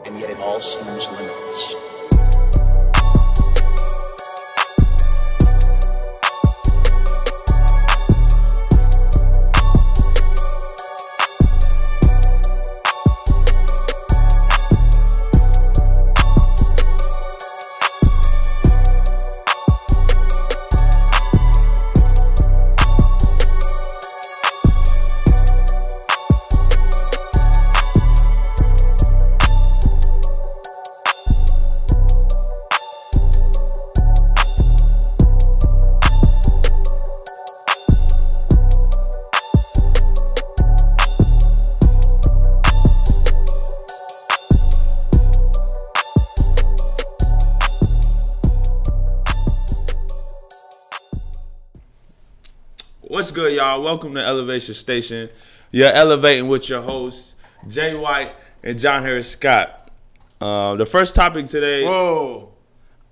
and yet it all seems limitless. What's good, y'all? Welcome to Elevation Station. You're elevating with your hosts, Jay White and John Harris Scott. The first topic today. Whoa.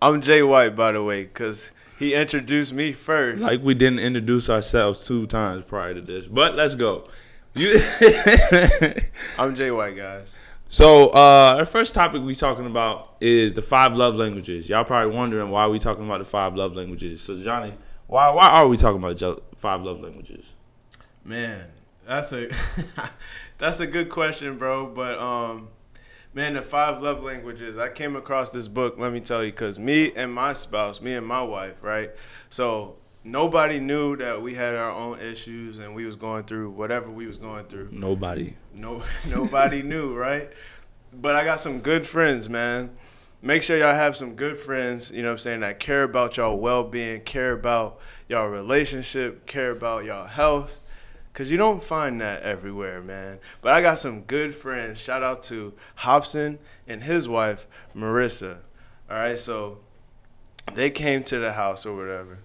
I'm Jay White, by the way, because he introduced me first. Like we didn't introduce ourselves 2 times prior to this. But let's go. I'm Jay White, guys. So, our first topic we talking about is the 5 love languages. Y'all probably wondering why we talking about the 5 love languages. So, Johnny, why are we talking about 5 love languages? Man, that's a that's a good question, bro. But man, the 5 love languages. I came across this book. Let me tell you, because me and my wife, right? So nobody knew that we had our own issues and we was going through whatever we was going through. Nobody Knew, right? But I got some good friends, man. Make sure y'all have some good friends, you know what I'm saying, that care about y'all well-being, care about y'all relationship, care about y'all health, because you don't find that everywhere, man. But I got some good friends. Shout out to Hobson and his wife, Marissa. All right, so they came to the house or whatever,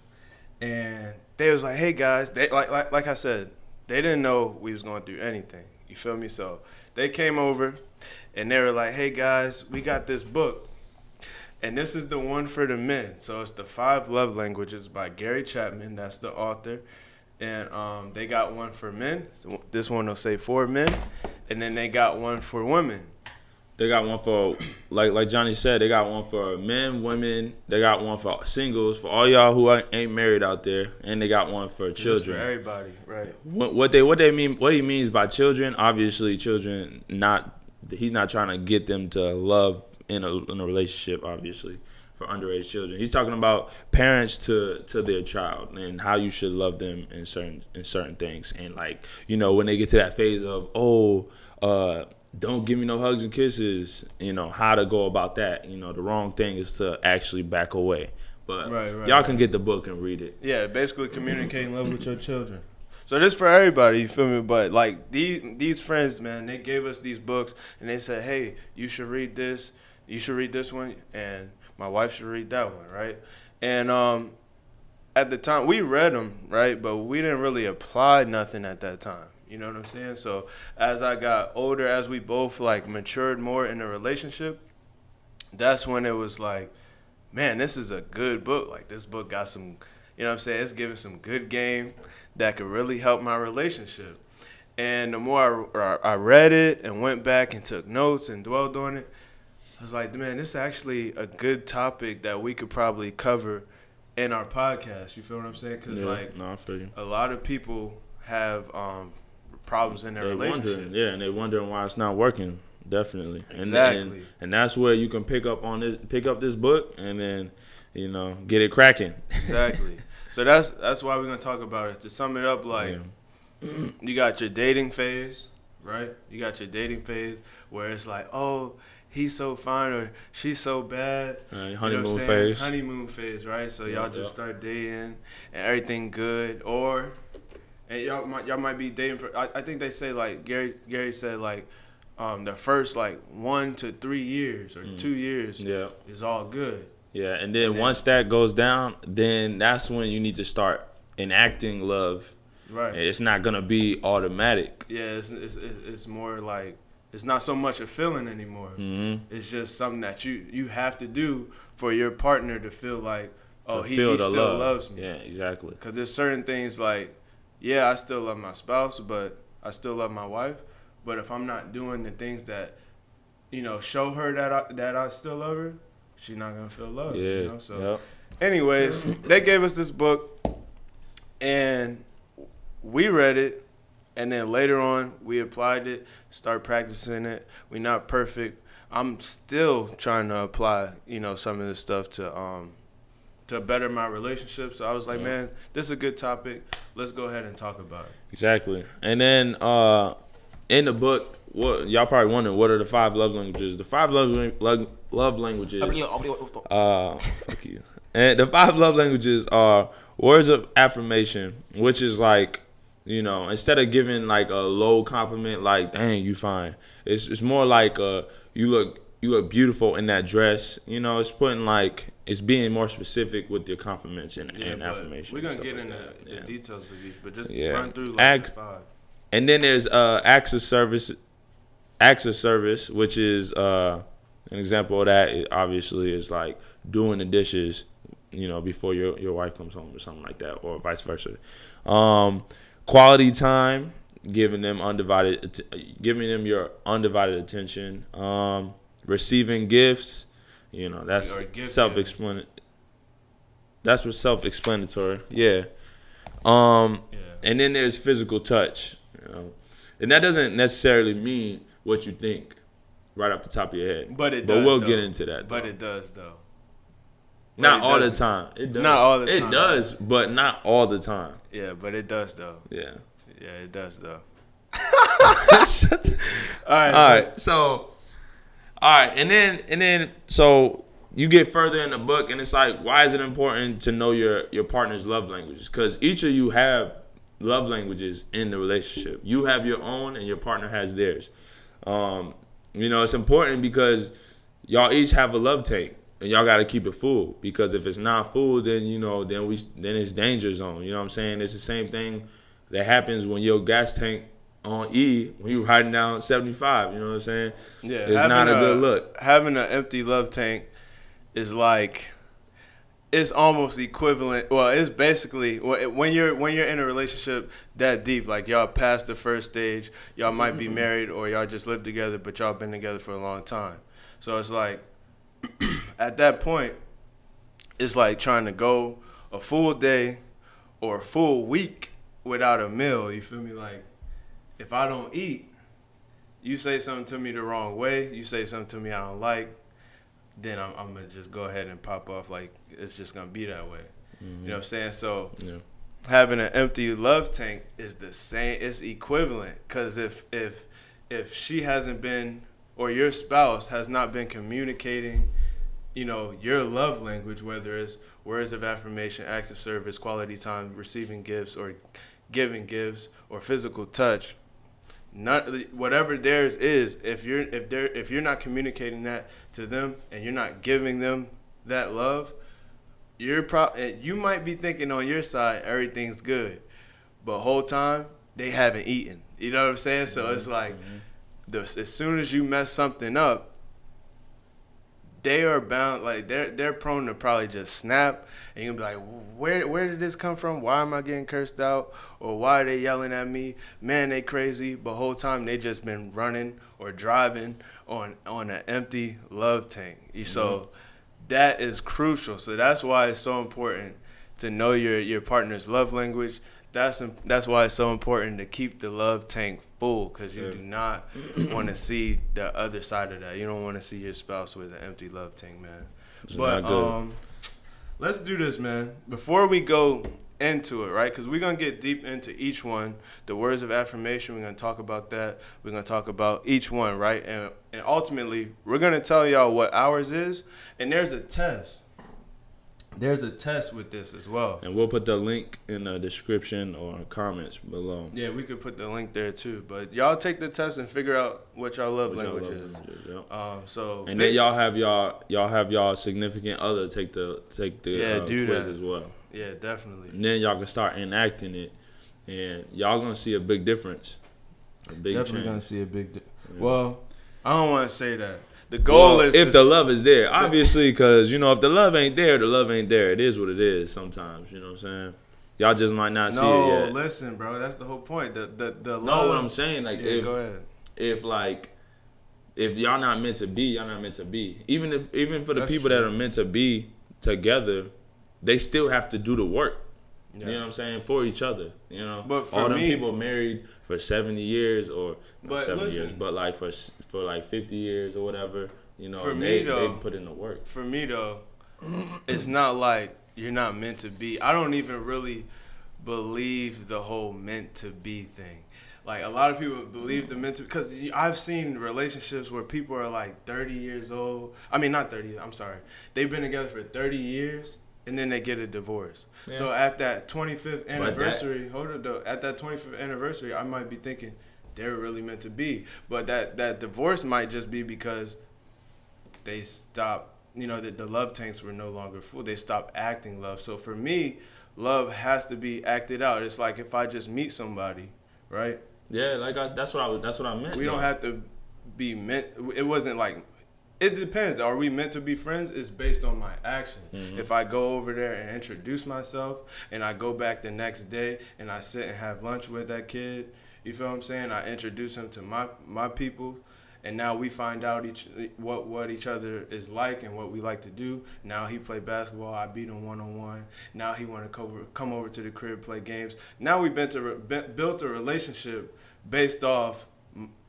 and they was like, hey, guys, they like I said, they didn't know we was going through anything. You feel me? So they came over, and they were like, hey, guys, we got this book. And this is the one for the men. So it's the 5 love languages by Gary Chapman. That's the author. And they got one for men. So this one will say for men. And then they got one for women. They got one for, like Johnny said, they got one for men, women. They got one for singles, for all y'all who ain't married out there. And they got one for children. Just for everybody, right. What he means by children, obviously children, he's not trying to get them to love in a relationship, obviously, for underage children. He's talking about parents to their child and how you should love them in certain things. And like, you know, when they get to that phase of, don't give me no hugs and kisses, you know, how to go about that. You know, the wrong thing is to actually back away. But y'all can get the book and read it. Yeah, basically communicating love with your children. So this for everybody, you feel me? But like these friends, man, they gave us these books and they said, hey, you should read this. You should read this one, and my wife should read that one, right? And at the time, we read them, right? But we didn't really apply nothing at that time. You know what I'm saying? So as I got older, as we both, like, matured more in the relationship, that's when it was like, man, this is a good book. Like, this book got some, you know what I'm saying? It's giving some good game that could really help my relationship. And the more I read it and went back and took notes and dwelled on it, I was like, man, this is actually a good topic that we could probably cover in our podcast. You feel what I'm saying? Because, I feel you. A lot of people have problems in their relationship. And they're wondering why it's not working. Definitely. Exactly. And that's where you can pick up this book and then, you know, get it cracking. Exactly. So that's why we're going to talk about it. To sum it up, like, you got your dating phase, right? You got your dating phase where it's like, oh, he's so fine or she's so bad. Honeymoon phase. Honeymoon phase, right? So y'all just start dating and everything good. And y'all might be dating for, I think they say, like, Gary said, like, the first, like, 1 to 3 years or 2 years is all good. Yeah, and then once that goes down, then that's when you need to start enacting love. Right. It's not going to be automatic. Yeah, it's more like, it's not so much a feeling anymore. Mm-hmm. It's just something that you have to do for your partner to feel like, oh, he still loves me. Yeah, exactly. Because there's certain things like, yeah, I still love my spouse, but I still love my wife. But if I'm not doing the things that show her that I still love her, she's not gonna feel love. Yeah. So, anyways, they gave us this book, and we read it, and then later on we applied it, start practicing it. We're not perfect. I'm still trying to apply, some of this stuff to better my relationship. So I was like, man, this is a good topic. Let's go ahead and talk about it. Exactly. And then in the book, what y'all probably wondering, what are the 5 love languages? The 5 love languages. Fuck you. And the 5 love languages are words of affirmation, which is like, instead of giving like a low compliment, like dang you fine, it's more like you look beautiful in that dress. It's putting like, it's being more specific with your compliments and affirmation. We're gonna get into the details of these, but just run through the 5. And then there's acts of service. Acts of service, which is an example of that, obviously is like doing the dishes, before your wife comes home or something like that, or vice versa. Quality time, giving them your undivided attention. Receiving gifts, that's self-explanatory. That's what's self-explanatory. Yeah. And then there's physical touch, and that doesn't necessarily mean what you think right off the top of your head. But it does. But we'll get into that. But it does though. Not all the time. It does. Not all the time. It does, but not all the time. Yeah, but it does though. Yeah. Yeah, it does though. All right. So, and then so you get further in the book, and it's like, why is it important to know your partner's love languages? Because each of you have love languages in the relationship. You have your own, and your partner has theirs. It's important because y'all each have a love tank, and y'all got to keep it full. Because if it's not full, then then it's danger zone. You know what I'm saying? It's the same thing that happens when your gas tank on E when you're riding down 75. You know what I'm saying? Yeah, it's not a good look. Having an empty love tank is like, it's almost equivalent. Well, it's basically when you're in a relationship that deep, like y'all past the first stage, y'all might be married or y'all just live together, but y'all been together for a long time. So it's like at that point, it's like trying to go a full day or a full week without a meal. You feel me? Like, if I don't eat, you say something to me the wrong way, you say something to me I don't like, then I'm going to just go ahead and pop off like it's just going to be that way. Mm-hmm. You know what I'm saying? So having an empty love tank is the same. It's equivalent, because if she hasn't been, or your spouse has not been communicating, your love language, whether it's words of affirmation, acts of service, quality time, receiving gifts, or giving gifts, or physical touch, whatever theirs is, if you're not communicating that to them and you're not giving them that love, you might be thinking on your side everything's good, but whole time they haven't eaten. You know what I'm saying? So it's like, as soon as you mess something up, they are bound, like they're prone to probably just snap, and you'll be like, where did this come from? Why am I getting cursed out? Or why are they yelling at me? Man, they crazy. But whole time they just been running or driving on an empty love tank. So that is crucial. So that's why it's so important to know your partner's love language. That's why it's so important to keep the love tank full, because you do not want to see the other side of that. You don't want to see your spouse with an empty love tank, man. But let's do this, man. Before we go into it, right? Because we're going to get deep into each one. The words of affirmation, we're going to talk about that. We're going to talk about each one, right? And ultimately, we're going to tell y'all what ours is. And there's a test. There's a test with this as well. And we'll put the link in the description or comments below. Yeah, we could put the link there too. But y'all take the test and figure out what y'all love language is. And then y'all have y'all significant other take the quiz as well. Yeah, definitely. And then y'all can start enacting it, and y'all gonna see a big difference. Definitely gonna see a big difference. Well, I don't want to say that. The goal is if the love is there, obviously, because if the love ain't there, the love ain't there. It is what it is. Sometimes, you know what I'm saying. Y'all just might not see it yet. No, listen, bro. That's the whole point. The love. No, what I'm saying, like, go ahead. If like if y'all not meant to be, y'all not meant to be. Even for the That's people true. that are meant to be together, they still have to do the work. Yeah. You know what I'm saying? For each other. You know, But for all them me- people married for 70 years or not But 70 listen. years, but like for like 50 years or whatever. You know, For me, they though- put in the work. For me though, it's not like you're not meant to be. I don't even really believe the whole meant to be thing. Like a lot of people believe the meant to, because I've seen relationships where people are like 30 years old. I mean, not 30. I'm sorry. They've been together for 30 years and then they get a divorce. Yeah. So at that 25th anniversary, at that 25th anniversary, I might be thinking they're really meant to be. But that divorce might just be because they stopped, you know, the love tanks were no longer full. They stopped acting love. So for me, love has to be acted out. It's like if I just meet somebody, right? Yeah, like that's what I meant. We don't have to be meant. It wasn't like, it depends. Are we meant to be friends? It's based on my action. Mm-hmm. If I go over there and introduce myself and I go back the next day and I sit and have lunch with that kid, you feel what I'm saying? I introduce him to my people, and now we find out what each other is like and what we like to do. Now he play basketball. I beat him one-on-one. Now he want to come over to the crib, play games. Now we built a relationship based off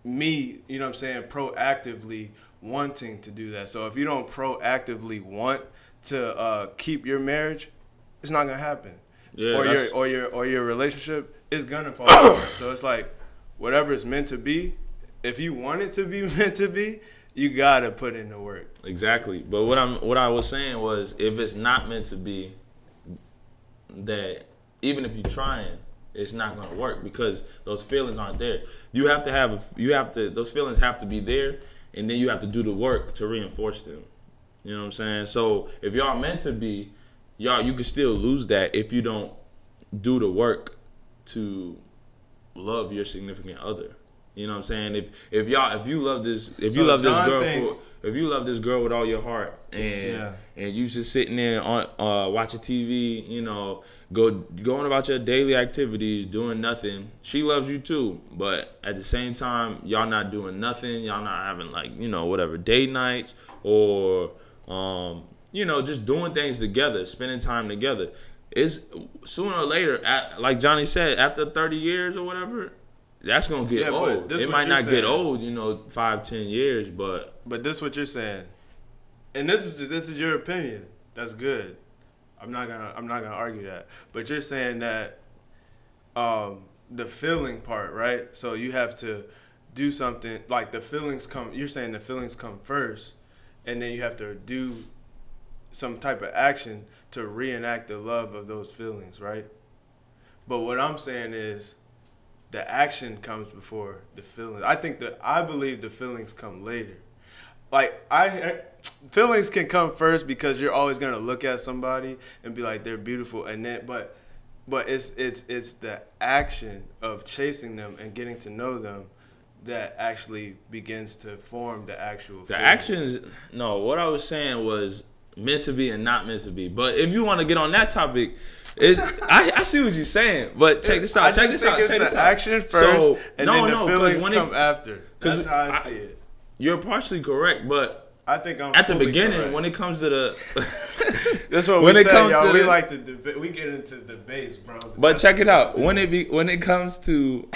me, you know what I'm saying, proactively wanting to do that. So if you don't proactively want to keep your marriage, it's not gonna happen. Yeah, or your relationship is gonna fall apart. So it's like whatever is meant to be. If you want it to be meant to be, you gotta put in the work. Exactly. But what I was saying was, if it's not meant to be, that even if you're trying, it's not gonna work because those feelings aren't there. Those feelings have to be there, and then you have to do the work to reinforce them. You know what I'm saying? So if y'all meant to be, you can still lose that if you don't do the work to love your significant other. You know what I'm saying? If you love this girl with all your heart, and you just sitting there on watching TV, you know, going about your daily activities, doing nothing. She loves you too, but at the same time, y'all not doing nothing. Y'all not having, like, you know, whatever, date nights or you know, just doing things together, spending time together. It's sooner or later, like Johnny said, after 30 years or whatever, that's gonna get old. It might not get old, you know, 5-10 years, but this is what you're saying, and this is your opinion. That's good. I'm not gonna argue that. But you're saying that the feeling part, right? So you have to do something, like the feelings come. You're saying the feelings come first, and then you have to do some type of action to reenact the love of those feelings, right? But what I'm saying is, the action comes before the feelings. I believe the feelings come later. Like feelings can come first because you're always gonna look at somebody and be like, they're beautiful, and then but it's the action of chasing them and getting to know them that actually begins to form the actual feeling. Actions. No, what I was saying was meant to be and not meant to be. But if you want to get on that topic, I see what you're saying. But check this out. Check this out. The action first, and then the feelings come after. That's how I see it. You're partially correct, but I think I'm at the beginning, correct. when it comes to the that's what we say, y'all. We like to debate. We get into debates, bro. But check it out. When it comes to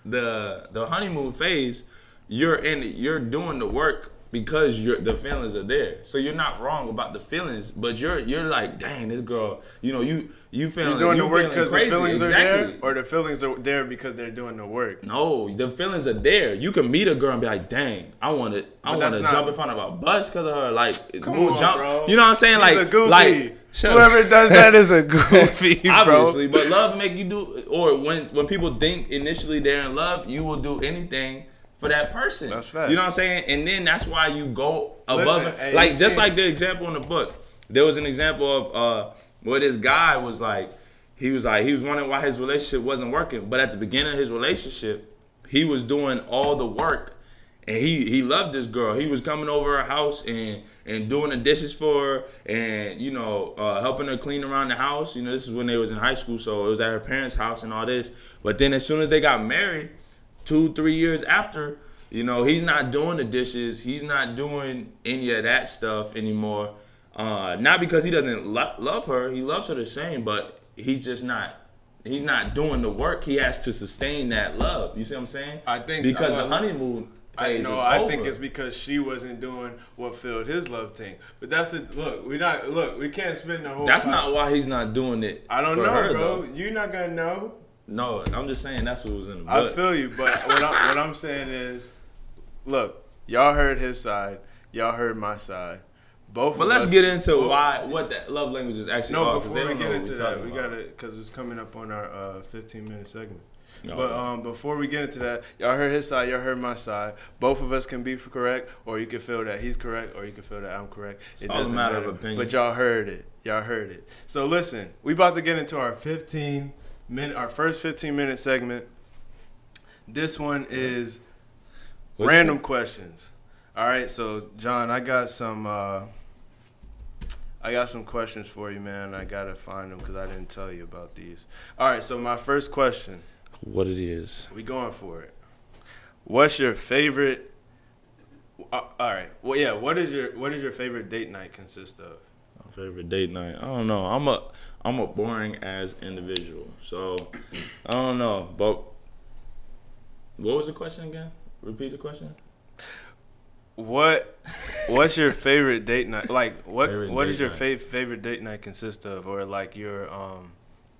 the honeymoon phase, you're doing the work because the feelings are there. So you're not wrong about the feelings, but you're like, dang, this girl, you know, you feeling, you're doing the work because the feelings are there, exactly. or the feelings are there because they're doing the work. No, the feelings are there. You can meet a girl and be like, dang, I want to jump in front of a bus because of her, like, jump. Bro. You know what I'm saying? He's like, a goofy. Like, whoever does that is a goofy, bro. Obviously, but love make you do, or when people think initially they're in love, you will do anything for that person. That's facts. You know what I'm saying? And then that's why you go above it. Like, just like the example in the book. There was an example of where this guy was like, he was wondering why his relationship wasn't working. But at the beginning of his relationship, he was doing all the work. And he loved this girl. He was coming over her house and doing the dishes for her and, you know, helping her clean around the house. You know, this is when they was in high school, so it was at her parents' house and all this. But then as soon as they got married, 2-3 years after, You know, he's not doing the dishes. He's not doing any of that stuff anymore. Not because he doesn't love her. He loves her the same, but he's just not. He's not doing the work he has to sustain that love. You see what I'm saying? I think because the honeymoon phase is over. I think it's because she wasn't doing what filled his love tank. But that's it. Look, we can't spend the whole. That's not why he's not doing it. I don't for know, her, bro. though. You're not gonna know. No, I'm just saying that's what was in the book. I feel you, but what I'm saying is, look, y'all heard his side, y'all heard my side. Both. But let's get into what that love language is actually. No, before we get into that, we gotta, because it's coming up on our 15-minute segment. No. But before we get into that, y'all heard his side, y'all heard my side. Both of us can be correct, or you can feel that he's correct, or you can feel that I'm correct. It doesn't matter of opinion. But y'all heard it. Y'all heard it. So listen, we about to get into our first 15-minute segment. This one is random questions. All right, so John, I got some questions for you, man. I gotta find them because I didn't tell you about these. All right, so my first question. What it is? We going for it. What's your favorite? All right. Well, yeah. What is your favorite date night consist of? My favorite date night. I don't know. I'm a boring ass individual, so I don't know. But what was the question again? Repeat the question. What's your favorite date night? Like what does your favorite date night consist of, or like your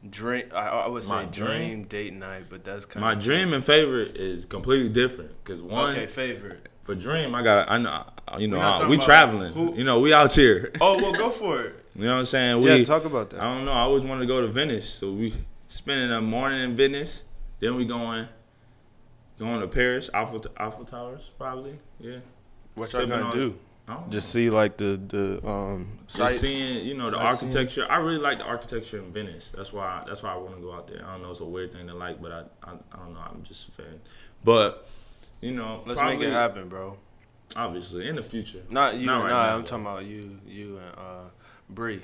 dream? I would say dream date night, but that's kind of my dream and favorite is completely different. Cause one favorite for dream we traveling. We out here. Oh well, go for it. You know what I'm saying? Talk about that. I don't know. I always wanted to go to Venice, so we spending a morning in Venice. Then we going to Paris, Eiffel Towers, probably. Yeah. What y'all gonna do? Just see like the sights. Just seeing, the architecture. I really like the architecture in Venice. That's why I want to go out there. I don't know, it's a weird thing to like, but I don't know. I'm just a fan. But let's make it happen, bro. Obviously, in the future. Not you. Not right now, I'm talking about you and Bree.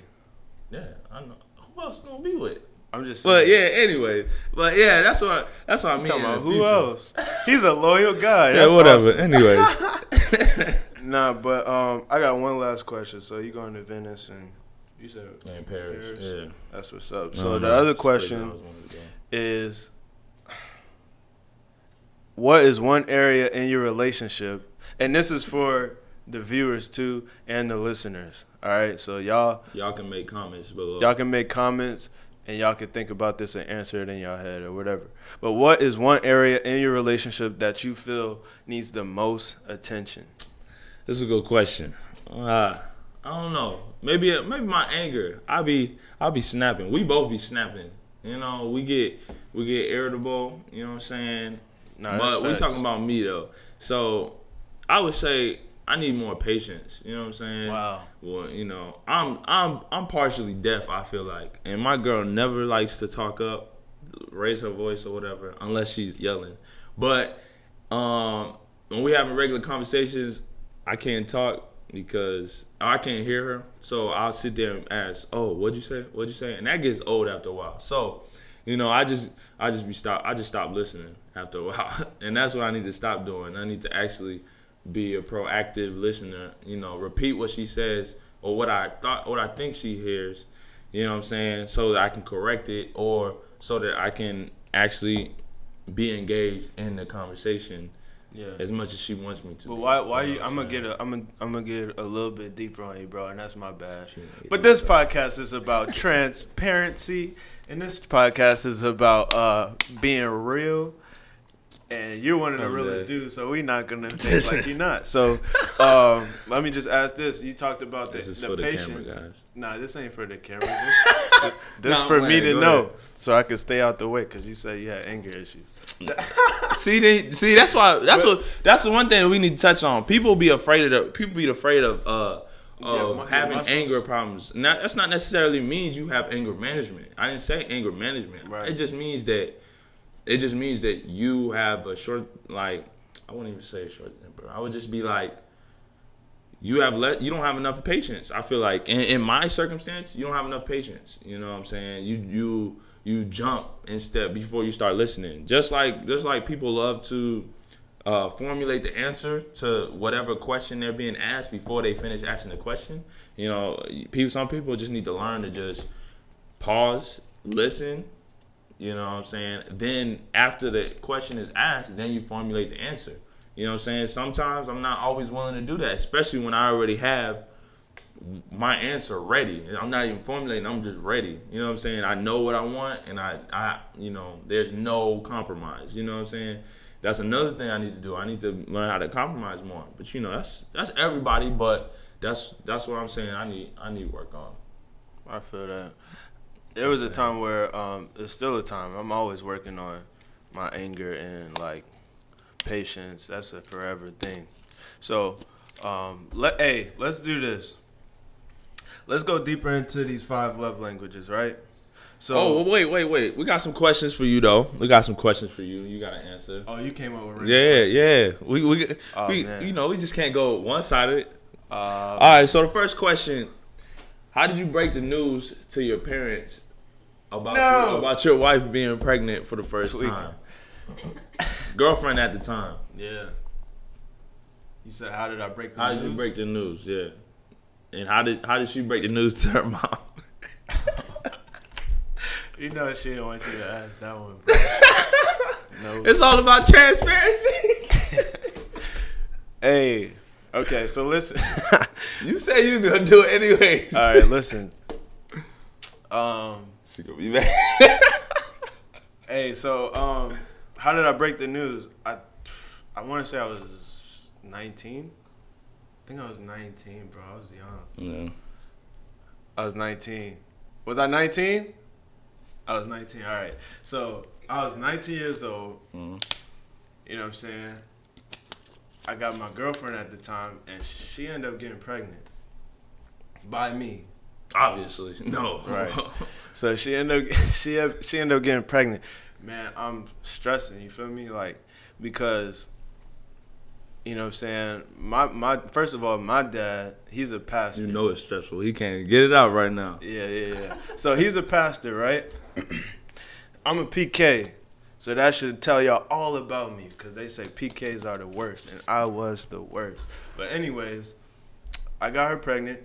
Yeah, I know. Who else gonna be with? I'm just saying. But yeah, anyway. But yeah, that's what I mean. Talking about who else? He's a loyal guy. That's whatever. Awesome. Anyways. Nah, but I got one last question. So you going to Venice and you said in Paris. Yeah. That's what's up. So the other question is, what is one area in your relationship, and this is for the viewers too and the listeners. All right, so y'all can make comments below. Y'all can make comments. And y'all can think about this and answer it in your head or whatever. But what is one area in your relationship that you feel needs the most attention? This is a good question. I don't know. Maybe my anger. I'll be snapping. We both be snapping. We get irritable. You know what I'm saying? But we talking about me though. So I would say I need more patience. You know what I'm saying? Wow. Well, I'm partially deaf, I feel like. And my girl never likes to talk up, raise her voice or whatever, unless she's yelling. But when we having regular conversations, I can't talk because I can't hear her. So I'll sit there and ask, "Oh, what'd you say? What'd you say?" And that gets old after a while. So, I just stop listening after a while. And that's what I need to stop doing. I need to actually be a proactive listener, repeat what she says or what I think she hears, you know what I'm saying, so that I can correct it or so that I can actually be engaged in the conversation as much as she wants me to. But why you I'm gonna get a little bit deeper on you, bro, and that's my bad. But this podcast is about transparency, and this podcast is about being real. And you're one of the realest dudes, so we're not gonna think like you're not. So let me just ask this: you talked about this is the for patience. The camera, guys. Nah, this ain't for the camera. This for me to know, so I can stay out the way. Because you said you had anger issues. See, that's the one thing we need to touch on. People be afraid of having anger problems. That's not necessarily means you have anger management. I didn't say anger management. Right. It just means that you have a short, I wouldn't even say a short temper. I would just be like, you don't have enough patience. I feel like in my circumstance, you don't have enough patience. You know what I'm saying? You jump instead before you start listening. Just like people love to formulate the answer to whatever question they're being asked before they finish asking the question. You know, some people just need to learn to just pause, listen. You know what I'm saying? Then after the question is asked, then you formulate the answer. You know what I'm saying? Sometimes I'm not always willing to do that, especially when I already have my answer ready. I'm not even formulating, I'm just ready. You know what I'm saying? I know what I want, and I you know, there's no compromise. You know what I'm saying? That's another thing I need to do. I need to learn how to compromise more. But you know, that's everybody, but that's what I'm saying I need work on. I feel that. There was a time where there's still a time. I'm always working on my anger and like patience. That's a forever thing. So, let's do this. Let's go deeper into these 5 love languages, right? So, wait. We got some questions for you though. We got some questions for you. You got to answer. Oh, you came up with yeah. We you know, we just can't go one-sided. All right. So the first question: how did you break the news to your parents about your wife being pregnant for the first time? Girlfriend at the time. Yeah. You said, how did I break the news? How did you break the news? Yeah. And how did she break the news to her mom? You know she didn't want you to ask that one, bro. No. It's all about transparency. Hey. Okay, so listen. You said you was gonna do it anyways. All right, listen. She gonna be mad. Hey, so how did I break the news? I want to say I was 19. I think I was 19, bro. I was young. Yeah. I was 19. Was I 19? I was 19. All right. So I was 19 years old. Mm-hmm. You know what I'm saying? I got my girlfriend at the time, and she ended up getting pregnant by me. Obviously, no. Right. So she ended up getting pregnant. Man, I'm stressing. You feel me? Like, because, you know what I'm saying? My first of all, my dad, he's a pastor. You know it's stressful. He can't get it out right now. Yeah. So he's a pastor, right? I'm a PK. So that should tell y'all all about me, because they say PKs are the worst, and I was the worst. But anyways, I got her pregnant.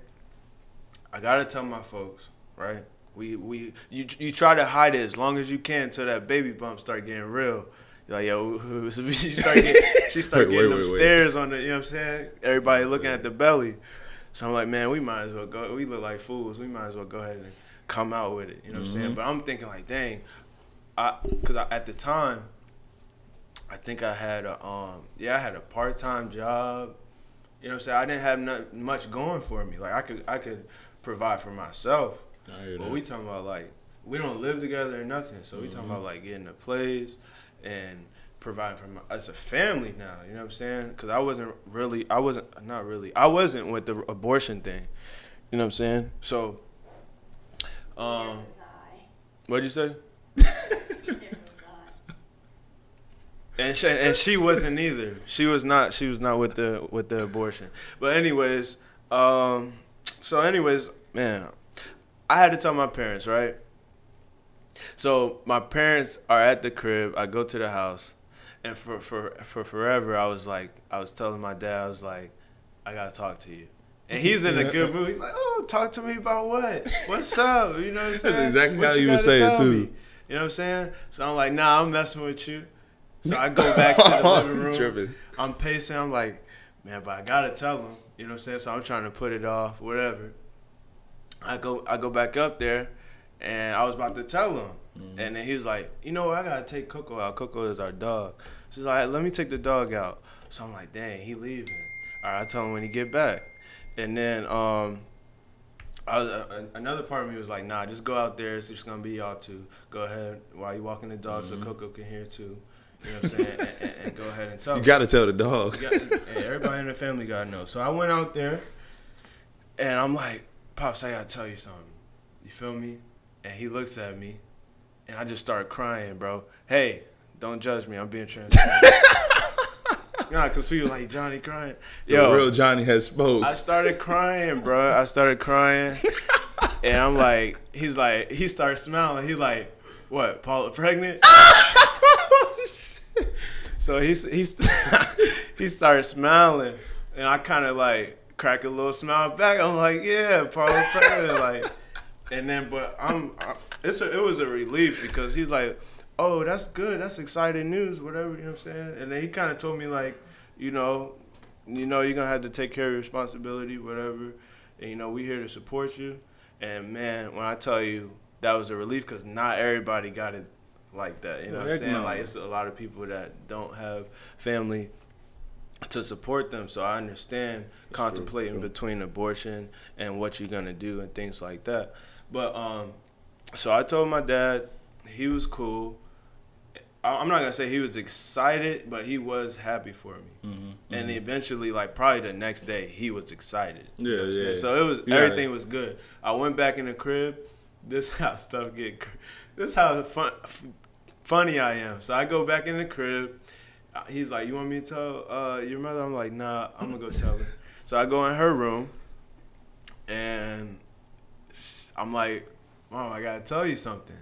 I gotta tell my folks, right? You try to hide it as long as you can until that baby bump start getting real. You're like, yo, she start getting them stares on the, you know what I'm saying? Everybody looking at the belly. So I'm like, man, we might as well go. We look like fools. We might as well go ahead and come out with it. You know what I'm saying? But I'm thinking like, dang. Because at the time, I think I had a part-time job. You know what I'm saying? I didn't have not much going for me. Like I could provide for myself. But we talking about like, we don't live together or nothing. So we talking about like getting a place and providing for as a family now. You know what I'm saying? Because I wasn't with the abortion thing. You know what I'm saying? So, what'd you say? And she wasn't either. She was not with the abortion. But anyways, man, I had to tell my parents, right? So my parents are at the crib. I go to the house, and for forever, I was telling my dad, I was like, I gotta talk to you. And he's in a good mood. He's like, oh, talk to me about what? What's up? You know what I'm saying? That's exactly how you would say it too. Me? You know what I'm saying? So I'm like, nah, I'm messing with you. So I go back to the living room. Tripping. I'm pacing. I'm like, man, but I gotta tell him. You know what I'm saying? So I'm trying to put it off, whatever. I go back up there, and I was about to tell him. And then he was like, you know what? I gotta take Coco out. Coco is our dog. So he's like, let me take the dog out. So I'm like, dang, he leaving. All right, I tell him when he get back. And then another part of me was like, nah, just go out there. It's just going to be y'all two. Go ahead while you walking the dog so Coco can hear too. You know what I'm saying? and go ahead and tell You got to tell the dog. Hey, everybody in the family got to know. So I went out there, and I'm like, Pops, I got to tell you something. You feel me? And he looks at me, and I just start crying, bro. Hey, don't judge me. I'm being transparent. You know, because people like Johnny crying. Yo, the real Johnny has spoke. I started crying, bro. And I'm like, he starts smiling. He's like, what, Paula pregnant? So he started smiling, and I kind of like crack a little smile back. I'm like, yeah, Paula's pregnant, like, and then but it was a relief because he's like, oh, that's good, that's exciting news, whatever, you know what I'm saying. And then he kind of told me like, you know, you're gonna have to take care of your responsibility, whatever, and we here to support you. And man, when I tell you that was a relief, because not everybody got it like that. You know what I'm saying? Like, it's a lot of people that don't have family to support them. So I understand contemplating between abortion and what you're gonna do and things like that. But so I told my dad. He was cool. I'm not gonna say he was excited, but he was happy for me. And eventually, like probably the next day, he was excited. You know what I'm saying? So it was everything was good. I went back in the crib. This is how stuff get. This is how funny I am. So I go back in the crib. He's like, "You want me to tell your mother?" I'm like, "Nah, I'm gonna go tell her." So I go in her room, and I'm like, "Mom, I gotta tell you something."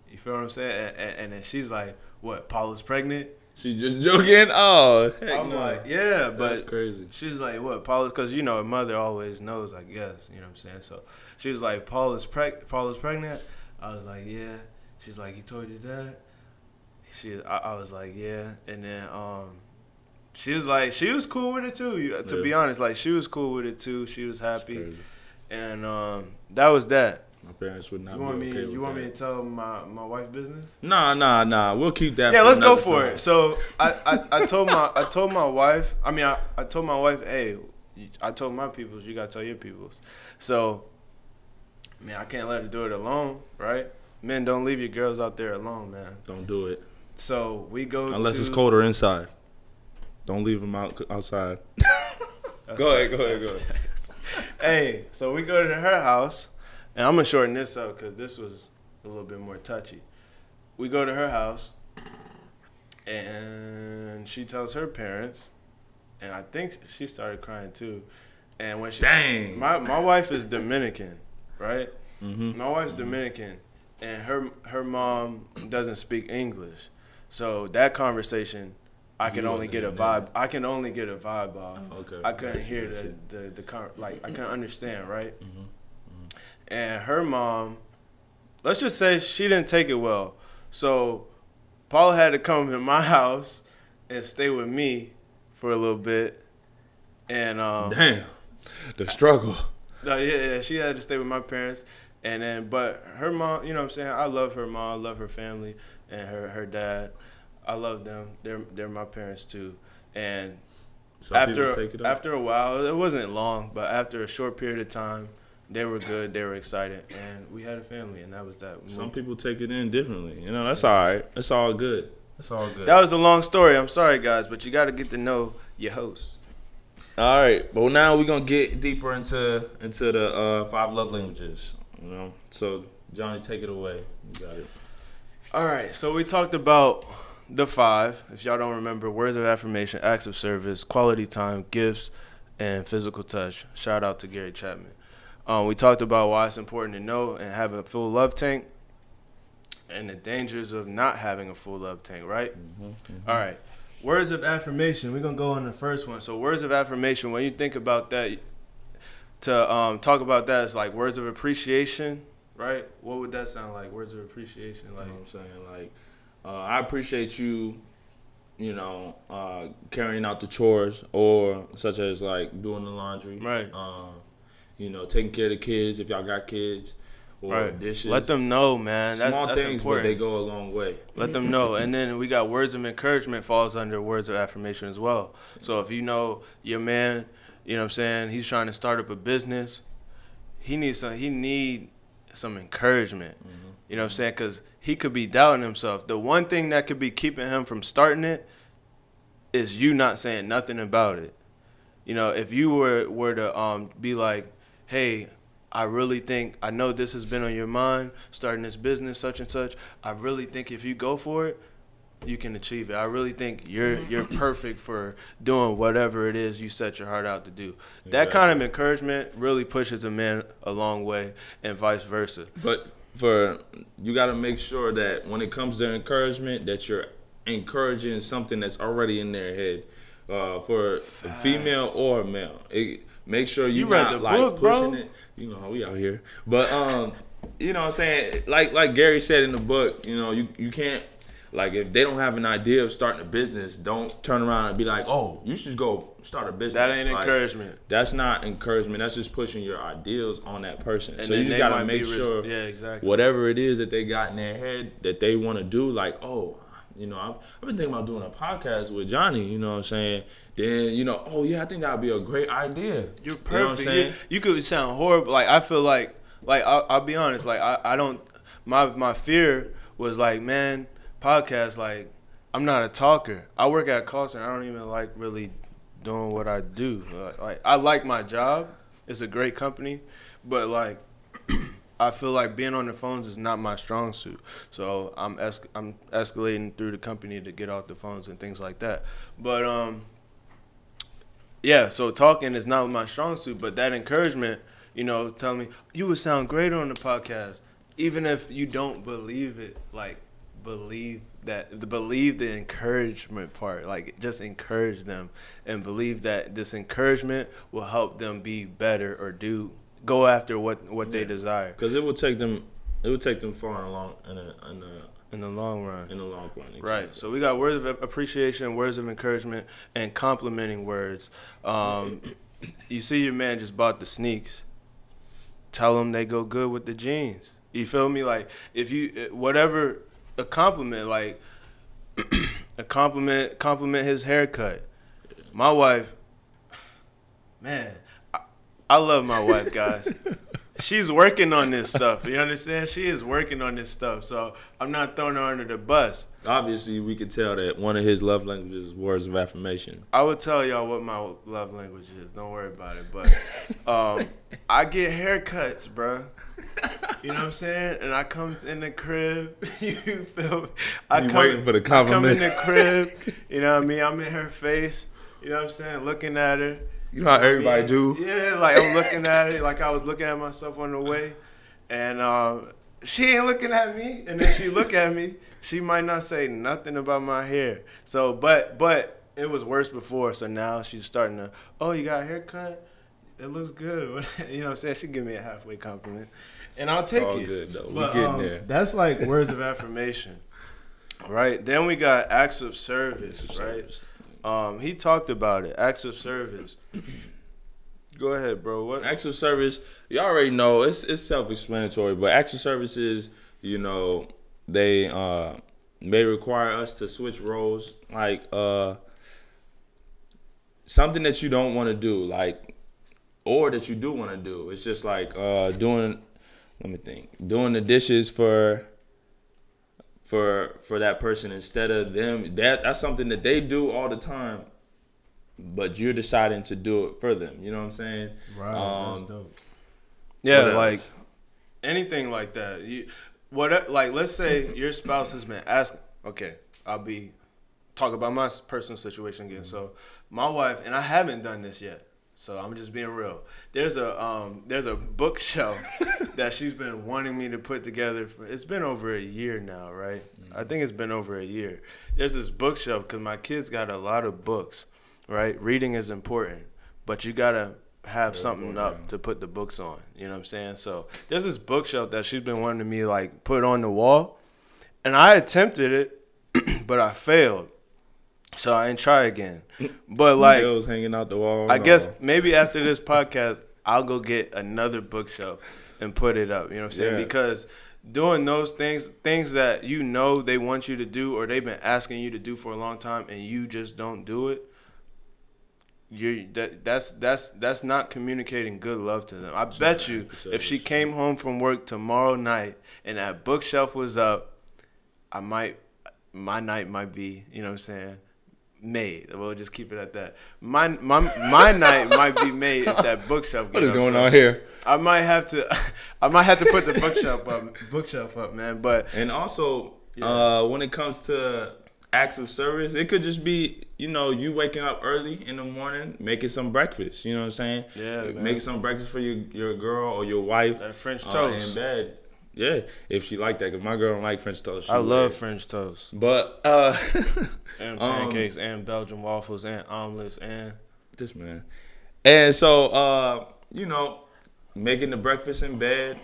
You feel what I'm saying? And then she's like, "What? Paula's pregnant?" She just joking. Oh, heck I'm like, "Yeah," but that's crazy. She's like, "What? Paula?" Because a mother always knows, I guess. You know what I'm saying? So she was like, Paula's pregnant." I was like, "Yeah." She's like, "He told you that?" I was like, "Yeah." And then she was like, she was cool with it too. To be honest, like she was cool with it too. She was happy, and that was that. My parents would not. You want me to tell my wife's business? Nah. We'll keep that. Yeah, let's go for it. So I told my wife. I mean, I told my wife, hey, I told my peoples, you gotta tell your peoples. So, man, I can't let her do it alone, right? Men, don't leave your girls out there alone, man. Don't do it. So we go unless it's colder inside. Don't leave them outside. Go ahead. Hey, so we go to her house. And I'm going to shorten this up because this was a little bit more touchy. We go to her house, and she tells her parents, and I think she started crying too. And when Dang. My wife is Dominican, right? Mm-hmm. My wife's Dominican, and her mom doesn't speak English. So that conversation, I can only get a vibe. I can only get a vibe off. Okay. I couldn't hear I couldn't understand, right? Mm-hmm. And her mom, let's just say she didn't take it well. So Paula had to come to my house and stay with me for a little bit. And damn, the struggle. Yeah, she had to stay with my parents. And then, but her mom, you know what I'm saying? I love her mom, I love her family, and her dad. I love them. They're my parents too. And after a while, it wasn't long, but after a short period of time, they were good. They were excited, and we had a family, and that was that. Some people take it in differently. That's all right. It's all good. It's all good. That was a long story. I'm sorry, guys, but you got to get to know your host. All right, but now we're gonna get deeper into the 5 love languages. So Johnny, take it away. You got it. All right. So we talked about the 5. If y'all don't remember, words of affirmation, acts of service, quality time, gifts, and physical touch. Shout out to Gary Chapman. We talked about why it's important to know and have a full love tank and the dangers of not having a full love tank, right? All right. Words of affirmation. We're going to go on the first one. So words of affirmation, when you think about that, to talk about that, it's like words of appreciation, right? What would that sound like, words of appreciation? Like, you know what I'm saying? Like, I appreciate you, carrying out the chores, or such as like doing the laundry. Right. Taking care of the kids if y'all got kids, or dishes. Let them know, man. Small that's things, important. but they go a long way. Let them know. And then we got words of encouragement falls under words of affirmation as well. So if you know your man, you know what I'm saying, he's trying to start up a business, he needs some encouragement. You know what I'm saying? Because he could be doubting himself. The one thing that could be keeping him from starting it is you not saying nothing about it. If you were to be like, hey, I really think, I know this has been on your mind, starting this business, such and such. I really think if you go for it, you can achieve it. I really think you're perfect for doing whatever it is you set your heart out to do. Exactly. That kind of encouragement really pushes a man a long way, and vice versa. But you got to make sure that when it comes to encouragement, that you're encouraging something that's already in their head. For female or male, make sure you read not the like book, pushing bro. it. You know, we out here, but you know what I'm saying? Like Gary said in the book, you know, you can't, like, if they don't have an idea of starting a business, don't turn around and be like, oh, you should go start a business. That ain't like, encouragement. That's not encouragement. That's just pushing your ideals on that person. And so you just gotta make sure, yeah, exactly. whatever it is that they got in their head that they want to do, like, oh, you know, I've been thinking about doing a podcast with Johnny. You know what I'm saying? Then, you know, oh yeah, I think that would be a great idea. You're perfect. You know what I'm saying? You could sound horrible. Like, I feel like I'll be honest. Like, I don't. My fear was like, man, podcast. Like, I'm not a talker. I work at a call center. I don't even like really doing what I do. Like, I like my job. It's a great company, but like, I feel like being on the phones is not my strong suit. So I'm escalating through the company to get off the phones and things like that. But yeah, so talking is not my strong suit, but that encouragement, you know, telling me, you would sound great on the podcast. Even if you don't believe it, like, believe the encouragement part. Like, just encourage them and believe that this encouragement will help them be better or go after what they desire. Because it would take them far along In the long run. Exactly. Right. So we got words of appreciation, words of encouragement, and complimenting words. You see your man just bought the sneaks. Tell them they go good with the jeans. You feel me? Like, if you, whatever, a compliment, like, compliment his haircut. My wife, man, I love my wife, guys. She's working on this stuff. You understand? She is working on this stuff. So I'm not throwing her under the bus. Obviously, we could tell that one of his love languages is words of affirmation. I would tell y'all what my love language is. Don't worry about it. But I get haircuts, bro. You know what I'm saying? And I come in the crib. You feel me? Waiting for the compliment. I come in the crib. You know what I mean? I'm in her face. You know what I'm saying? Looking at her. You know how everybody do? Yeah, like I'm looking at it like I was looking at myself on the way. And she ain't looking at me. And if she look at me, she might not say nothing about my hair. So, but it was worse before. So now she's starting to, oh, you got a haircut? It looks good. You know what I'm saying? She give me a halfway compliment. And I'll take all it. good, though. But, we getting there. That's like words of affirmation. Right? Then we got acts of service, right? He talked about it. Acts of service. Go ahead, bro. What? Acts of service, you already know, it's self-explanatory, but acts of service is, you know, they may require us to switch roles, like something that you don't want to do, like, or that you do want to do. It's just like doing the dishes for that person instead of them. That's something that they do all the time, but you're deciding to do it for them. You know what I'm saying? Right. That's dope. Yeah, like anything like that. Like, let's say your spouse has been asking. Okay, I'll talk about my personal situation again. So my wife, and I haven't done this yet, so I'm just being real. There's a bookshelf that she's been wanting me to put together it's been over a year now, right? Mm-hmm. I think it's been over a year. There's this bookshelf because my kids got a lot of books, right? Reading is important, but you gotta have something up to put the books on. You know what I'm saying? So there's this bookshelf that she's been wanting me like put on the wall, and I attempted it, but I failed. So I ain't try again. But like, bills hanging out the wall. I guess maybe after this podcast, I'll go get another bookshelf and put it up. You know what I'm saying? Yeah. Because doing those things that you know they want you to do or they've been asking you to do for a long time and you just don't do it, that's not communicating good love to them. I bet you if she came home from work tomorrow night and that bookshelf was up, my night might be, you know what I'm saying, made. We'll just keep it at that. My night might be made if that bookshelf. What is going on here? I might have to put the bookshelf up, man. But and also, when it comes to acts of service, it could just be, you know, you waking up early in the morning, making some breakfast. You know what I'm saying? Yeah, man. Making some breakfast for your girl or your wife. That French toast in bed. Yeah, if she like that, because my girl don't like French toast. I love French toast. But and pancakes and Belgian waffles and omelets and this man. And so you know, making the breakfast in bed.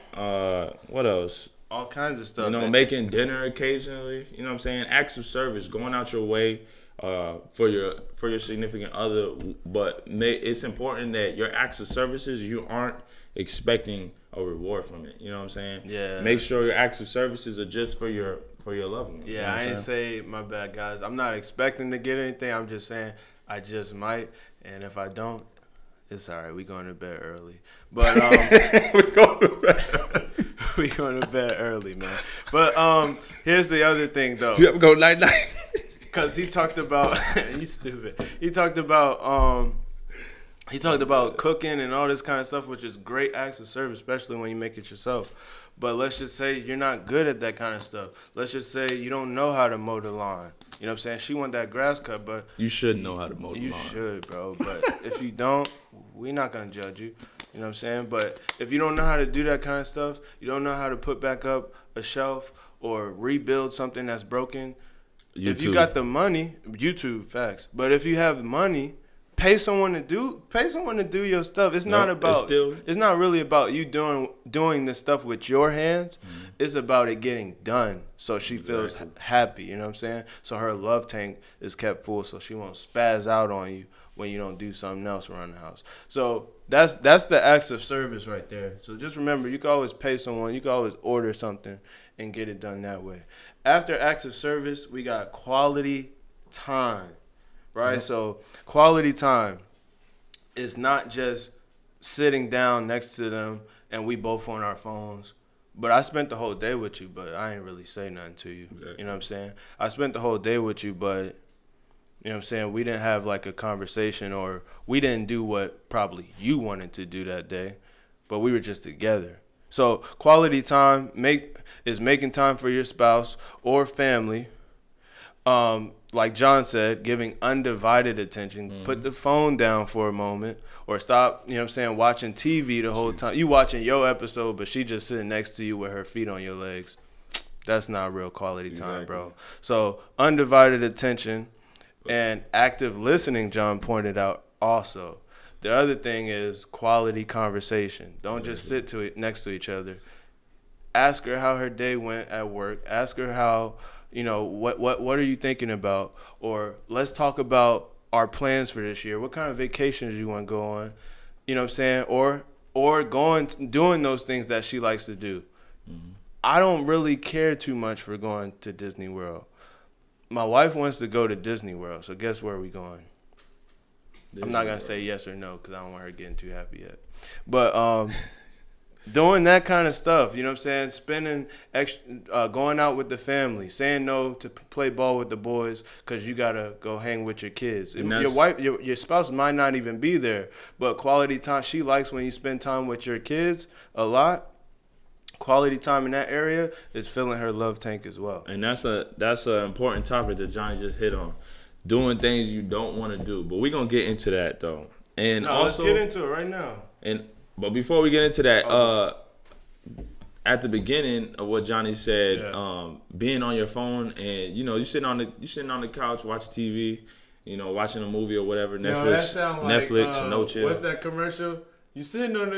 What else? all kinds of stuff. You know, making dinner occasionally. You know what I'm saying? Acts of service, going out your way for your significant other. But it's important that your acts of services, you aren't expecting a reward from it. You know what I'm saying? Yeah. Make sure your acts of services are just for your loved ones. Yeah, you know I ain't say my bad, guys. I'm not expecting to get anything. I'm just saying I just might, and if I don't, it's all right. We going to bed early, but we going to bed early, man. But here's the other thing, though. You ever go night night? Cause he talked about he's stupid. He talked about cooking and all this kind of stuff, which is great acts of service, especially when you make it yourself. But let's just say you're not good at that kind of stuff. Let's just say you don't know how to mow the lawn. You know what I'm saying? She want that grass cut, but You should know how to mow the lawn. you should, bro. But if you don't, we're not gonna judge you. You know what I'm saying? But if you don't know how to do that kind of stuff, you don't know how to put back up a shelf or rebuild something that's broken. If you got the money, YouTube facts. But if you have money, pay someone to do your stuff. It's not about it's not really about you doing this stuff with your hands. Mm-hmm. It's about it getting done so she feels happy, you know what I'm saying? So her love tank is kept full so she won't spaz out on you when you don't do something else around the house. So that's the acts of service right there. So just remember, you can always pay someone, you can always order something and get it done that way. After acts of service, we got quality time. Right? Yep. So quality time is not just sitting down next to them and we both on our phones. But I spent the whole day with you, but I ain't really say nothing to you. Exactly. You know what I'm saying? I spent the whole day with you, but you know what I'm saying? We didn't have like a conversation, or we didn't do what probably you wanted to do that day, but we were just together. So quality time is making time for your spouse or family. Like John said, giving undivided attention. Mm-hmm. Put the phone down for a moment, or stop, you know what I'm saying, watching TV the whole time. You watching your episode, but she just sitting next to you with her feet on your legs. That's not real quality time, bro. So undivided attention and active listening, John pointed out also. The other thing is quality conversation. Don't just sit next to each other. Ask her how her day went at work. Ask her how, you know, what are you thinking about? Or let's talk about our plans for this year. What kind of vacations you want to go on? You know what I'm saying? Or doing those things that she likes to do. Mm-hmm. I don't really care too much for going to Disney World. My wife wants to go to Disney World, so guess where we going? I'm not going to say yes or no because I don't want her getting too happy yet. But doing that kind of stuff, you know what I'm saying? Spending extra, going out with the family, saying no to play ball with the boys because you got to go hang with your kids. Your wife, your spouse might not even be there, but quality time, she likes when you spend time with your kids a lot. Quality time in that area is filling her love tank as well. And that's an important topic that Johnny just hit on. Doing things you don't want to do. But we're going to get into that, though. And also, let's get into it right now. But before we get into that, at the beginning of what Johnny said, being on your phone and, you know, you sitting on the couch watching TV, you know, watching a movie or whatever, Netflix, no chill. What's that commercial? You sitting on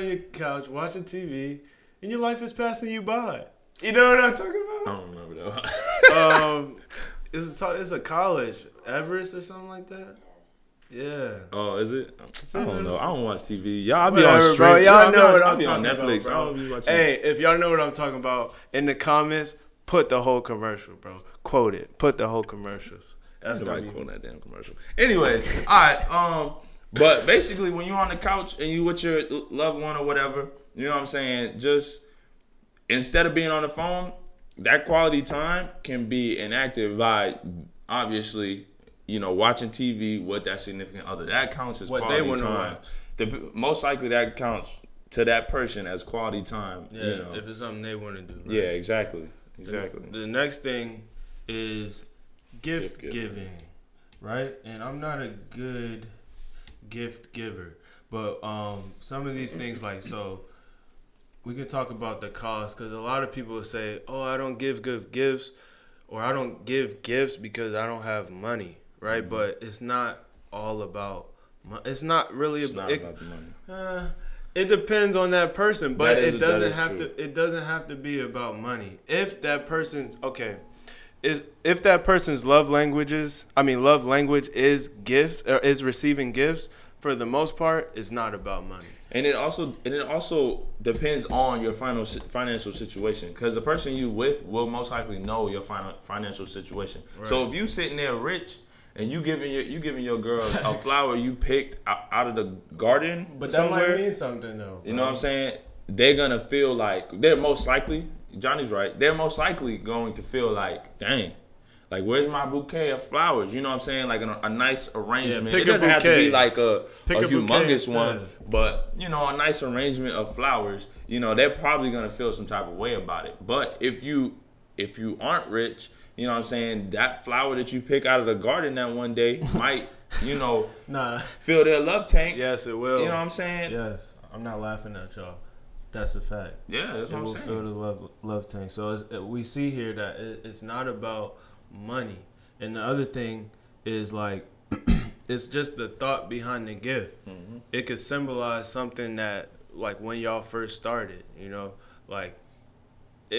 your couch watching TV, and your life is passing you by. You know what I'm talking about? I don't remember that. It's a college, Everest or something like that. Yeah. Oh, is it? I don't know. I don't watch TV. Y'all be on stream. Bro, y'all know what I'm talking Netflix. about, bro. I don't be watching. Hey, if y'all know what I'm talking about, in the comments, put the whole commercial, bro. Quote it. Put the whole commercials. That's what I quote that damn commercial. Anyways, all right. But basically, when you're on the couch and you with your loved one or whatever, you know what I'm saying? Just instead of being on the phone, that quality time can be enacted by obviously, you know, watching TV with that significant other. That counts as quality time. Most likely that counts to that person as quality time. Yeah, you know. if it's something they want to do. Right? Yeah, exactly. The next thing is gift giving, right? And I'm not a good gift giver, but some of these things, like, so we could talk about the cost, because a lot of people say, "Oh, I don't give good gifts," or "I don't give gifts because I don't have money," right? Mm-hmm. But it's not all about. It's not really about the money. It depends on that person, but it doesn't have to. It doesn't have to be about money. If that person's if that person's love language is gift or is receiving gifts, for the most part, it's not about money. And it also depends on your financial situation, because the person you with will most likely know your financial situation. Right. So if you sitting there rich and you giving your girl a flower you picked out of the garden, but that might mean something though. You know what I'm saying? They're gonna feel like Johnny's right. They're most likely going to feel like, dang, like, where's my bouquet of flowers? You know what I'm saying? Like a nice arrangement. It doesn't have to be like a humongous one, but, you know, a nice arrangement of flowers. You know, they're probably going to feel some type of way about it. But if you aren't rich, you know what I'm saying, that flower that you pick out of the garden that one day might, you know, fill their love tank. Yes, it will. You know what I'm saying? Yes. I'm not laughing at y'all. That's a fact. Yeah, that's what I'm saying. It will fill the love tank. So we see here that it's not about money. And the other thing is, like, it's just the thought behind the gift. Mm-hmm. It could symbolize something that, like, when y'all first started, you know, like,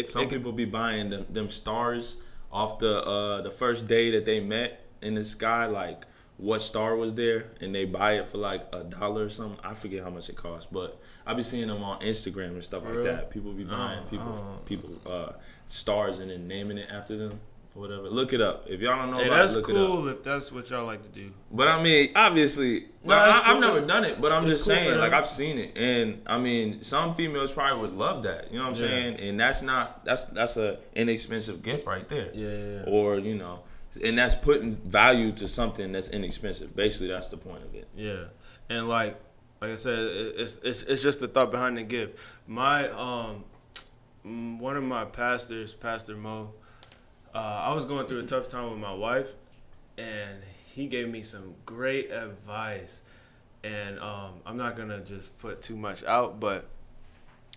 some people be buying them stars off the first day that they met in the sky, like what star was there, and they buy it for like $1 or something. I forget how much it costs, but I be seeing them on Instagram and stuff like that. People be buying people stars and then naming it after them. Whatever. Look it up. If y'all don't know about it, look it up. That's cool if that's what y'all like to do. But I mean, obviously, I've never done it, but I'm just saying, like, I've seen it. And I mean, some females probably would love that. You know what I'm saying? And that's a inexpensive gift right there. Yeah. Or, you know, and that's putting value to something that's inexpensive. Basically, that's the point of it. Yeah. And like I said, it's just the thought behind the gift. My one of my pastors, Pastor Mo, I was going through a tough time with my wife, and he gave me some great advice. And I'm not gonna just put too much out, but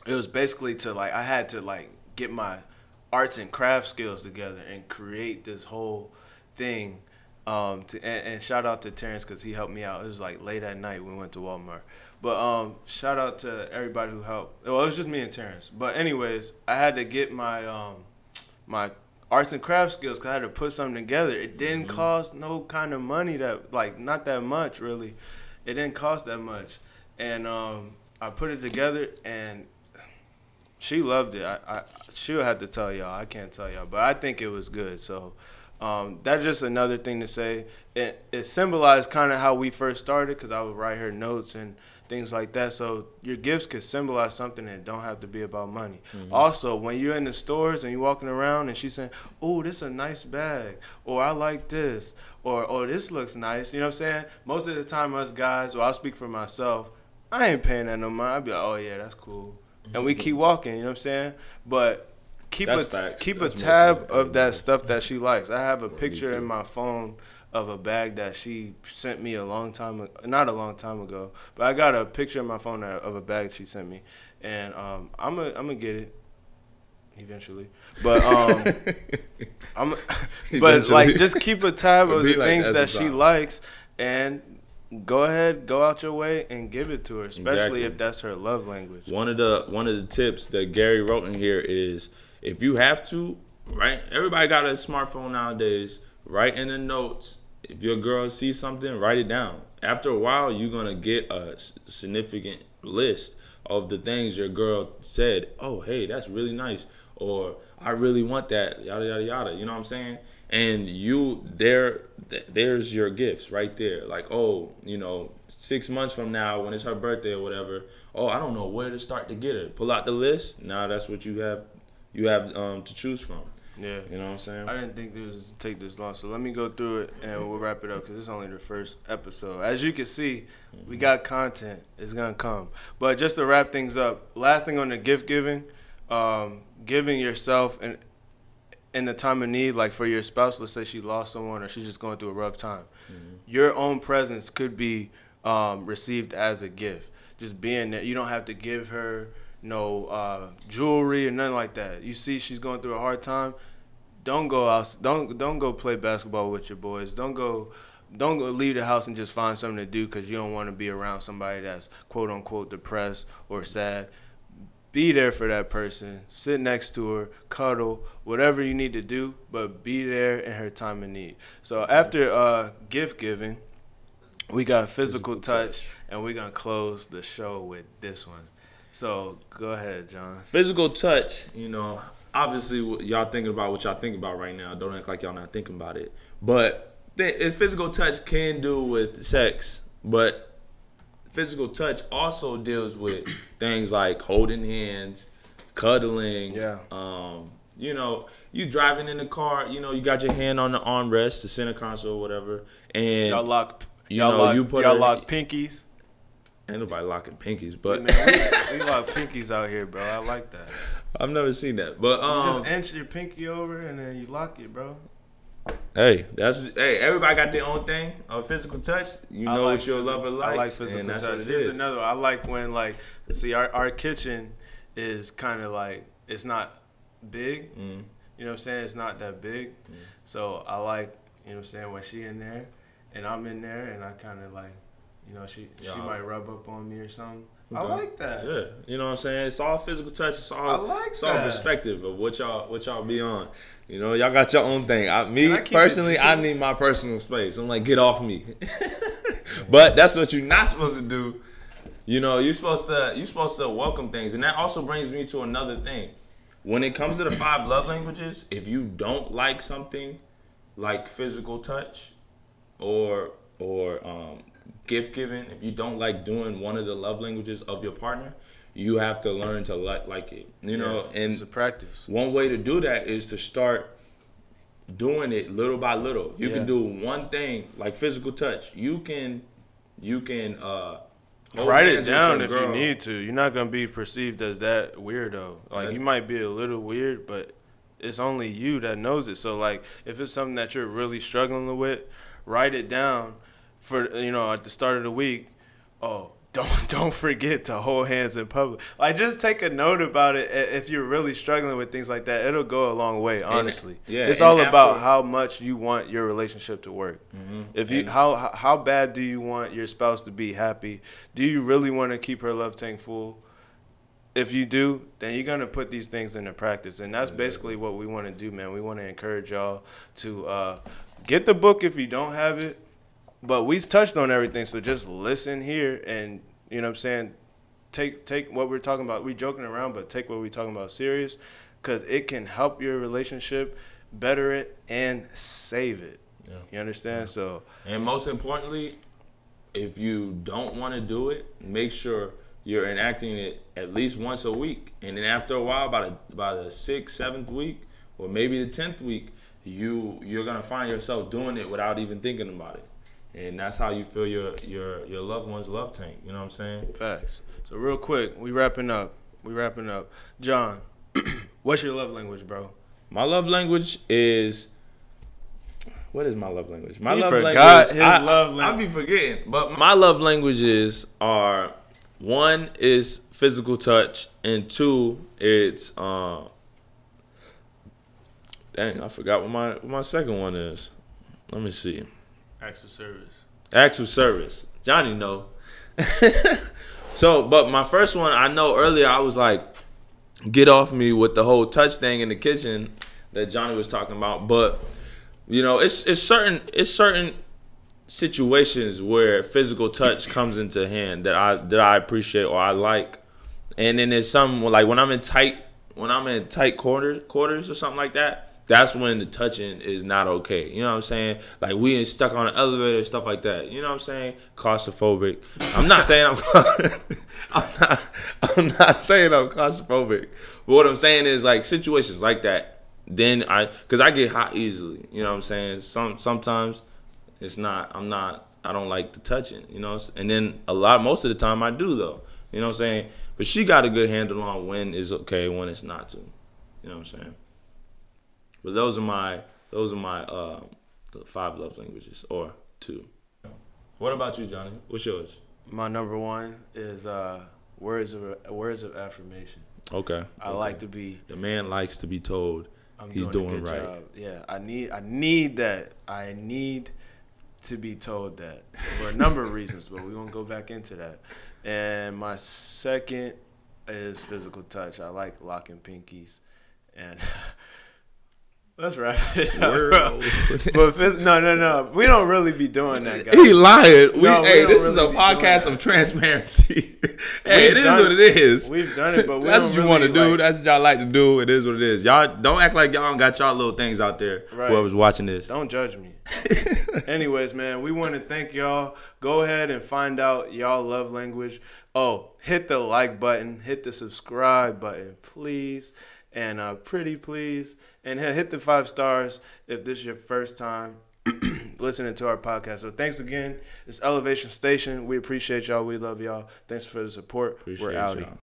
it was basically to, like, I had to, like, get my arts and craft skills together and create this whole thing. And shout out to Terrence, because he helped me out. It was like late at night when we went to Walmart. But shout out to everybody who helped. Well, it was just me and Terrence. But anyways, I had to get my my arts and craft skills, because I had to put something together. It didn't cost no kind of money, that, like, not that much really. It didn't cost that much. And I put it together, and she loved it. She'll have to tell y'all. I can't tell y'all, but I think it was good. So that's just another thing to say. It symbolized kind of how we first started, because I would write her notes and things like that. So your gifts could symbolize something that don't have to be about money. Mm-hmm. Also, when you're in the stores and you're walking around and she's saying, "Oh, this is a nice bag," or "I like this," or "Oh, this looks nice," you know what I'm saying? Most of the time, us guys, well, I'll speak for myself, I ain't paying that no mind. I'll be like, "Oh yeah, that's cool," and we keep walking. You know what I'm saying? But keep a tab of that stuff that she likes. I have a picture in my phone of a bag that she sent me not a long time ago, but I got a picture in my phone of a bag she sent me, and I'm gonna get it eventually. But like, just keep a tab of the things that she likes, and go ahead, go out your way and give it to her, especially if that's her love language. One of the tips that Gary wrote in here is, if you have to, right? Everybody got a smartphone nowadays. Write in the notes. If your girl sees something, write it down. After a while, you're gonna get a significant list of the things your girl said. "Oh, hey, that's really nice," or "I really want that," yada yada yada. You know what I'm saying? And there's your gifts right there. Like, oh, you know, 6 months from now, when it's her birthday or whatever, oh, I don't know where to start to get her. Pull out the list. Now that's what you have to choose from. Yeah. You know what I'm saying? I didn't think it was take this long, so let me go through it and we'll wrap it up, because it's only the first episode. As you can see, we got content. It's going to come. But just to wrap things up, last thing on the gift giving, giving yourself in the time of need, like for your spouse, let's say she lost someone or she's just going through a rough time. Mm-hmm. Your own presence could be received as a gift. Just being there. You don't have to give her no jewelry or nothing like that. You see she's going through a hard time, don't go out. Don't go play basketball with your boys. Don't go leave the house and just find something to do because you don't want to be around somebody that's quote unquote depressed or sad. Be there for that person. Sit next to her, cuddle, whatever you need to do, but be there in her time of need. So after gift giving, we got physical touch, and we're gonna close the show with this one. So go ahead, John. Physical touch, you know, obviously y'all thinking about what y'all think about right now. Don't act like y'all not thinking about it. But physical touch can do with sex, but physical touch also deals with things like holding hands, cuddling. Yeah. You know, you driving in the car, you know, you got your hand on the armrest, the center console, whatever, and Y'all lock pinkies. Ain't nobody locking pinkies, but Man, we lock pinkies out here, bro. I like that. I've never seen that. But You just inch your pinky over and then you lock it, bro. Hey, everybody got their own thing of physical touch. You know what your lover likes. I like physical and that's touch. what it Here's is. another one. I like when, like, see, our kitchen is kind of like, it's not big. You know what I'm saying? It's not that big. So I like, you know what I'm saying, when she in there and I'm in there and I kind of like, you know, she might rub up on me or something. Okay. I like that. Yeah, you know what I'm saying? It's all physical touch. It's all perspective of what y'all be on. You know, y'all got your own thing. Me personally, I need my personal space. I'm like, get off me. But that's what you're not supposed to do. You know, you're supposed to welcome things, and that also brings me to another thing. When it comes to the 5 love languages, if you don't like something like physical touch or gift giving, if you don't like doing one of the love languages of your partner, you have to learn to like it. You know, and it's a practice. One way to do that is to start doing it little by little. You can do one thing like physical touch. You can write it down if you need to. You're not gonna be perceived as that weirdo. Like, you might be a little weird, but it's only you that knows it. So like, if it's something that you're really struggling with, write it down. For, you know, at the start of the week, don't forget to hold hands in public. Like, just take a note about it. If you're really struggling with things like that, it'll go a long way. Honestly, it's all about how much you want your relationship to work. If you how bad do you want your spouse to be happy? Do you really want to keep her love tank full? If you do, then you're gonna put these things into practice, and that's basically what we want to do, man. We want to encourage y'all to get the book if you don't have it. But we touched on everything, so just listen here and, you know what I'm saying, take what we're talking about. We joking around, but take what we're talking about serious, because it can help your relationship, better it, and save it. Yeah. You understand? So, and most importantly, if you don't want to do it, make sure you're enacting it at least once a week. And then after a while, by the 6th, 7th week, or maybe the 10th week, you're going to find yourself doing it without even thinking about it. And that's how you feel your loved one's love tank. You know what I'm saying? Facts. So real quick, we wrapping up. John, what's your love language, bro? My love language is... What is my love language? My love language. I be forgetting. But my love languages are, 1 is physical touch, and 2, it's... dang, I forgot what my second one is. Let me see. Acts of service. Johnny know. So, but my first one, I know earlier I was like, get off me with the whole touch thing in the kitchen that Johnny was talking about. But, you know, it's certain situations where physical touch comes into hand that I appreciate or I like. And then there's some, like when I'm in tight quarters or something like that. That's when the touching is not okay. You know what I'm saying? Like, we ain't stuck on an elevator, stuff like that. You know what I'm saying? Claustrophobic. I'm not saying I'm not saying I'm claustrophobic. But what I'm saying is, like, situations like that, then because I get hot easily. You know what I'm saying? Sometimes it's not, I don't like the touching, you know? And then most of the time I do, though. You know what I'm saying? But she got a good handle on when it's okay, when it's not to. You know what I'm saying? But those are my 5 love languages, or 2. What about you, Johnny? What's yours? My number 1 is words of affirmation. Okay. I like to be. The man likes to be told he's doing doing a good right. job. Yeah, I need that. I need to be told that for a number of reasons, but we're gonna go back into that. And my second is physical touch. I like locking pinkies, and let's wrap it up. But no, we don't really be doing that, guys. He lied. Hey, this is a podcast of transparency. Hey, it is what it is. We've done it, but we that's don't what you really want to do. like, That's what y'all like to do. It is what it is. Y'all don't act like y'all don't got y'all little things out there. Right. Whoever's watching this, don't judge me. Anyways, man, we want to thank y'all. Go ahead and find out y'all love language. Oh, hit the like button, hit the subscribe button, please, and pretty please, and hit the 5 stars if this is your first time listening to our podcast. So thanks again. It's Elevation Station. We appreciate y'all. We love y'all. Thanks for the support. We're outie. Y'all.